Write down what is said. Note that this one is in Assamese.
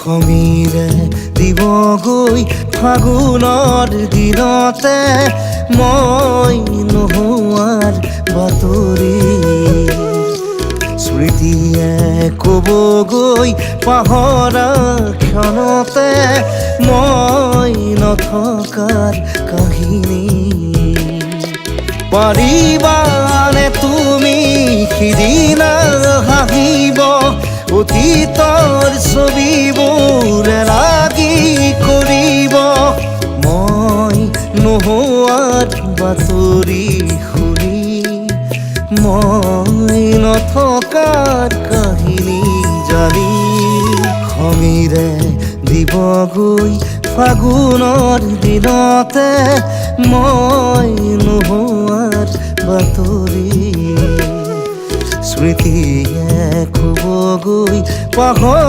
খঙিৰে দিবগৈ ফাগুনৰ দিনতে মই নোহোৱাৰ বাতৰি স্মৃতিয়ে ক'বগৈ পাহৰা ক্ষণতে মই নথকাৰ কাহিনী পাৰিবানে তুমি সিদিনা হাঁহিব অতীতৰ ছবিবোৰ লাগি কৰিব মই নোহোৱাৰ বাতৰি শুনি মই নথকাৰ কাহিনী জানি খঙিৰে দিবগৈ ফাগুনৰ দিনতে মই নোহোৱাৰ বাতৰি স্মৃতিয়ে ক'বগৈ পাহৰা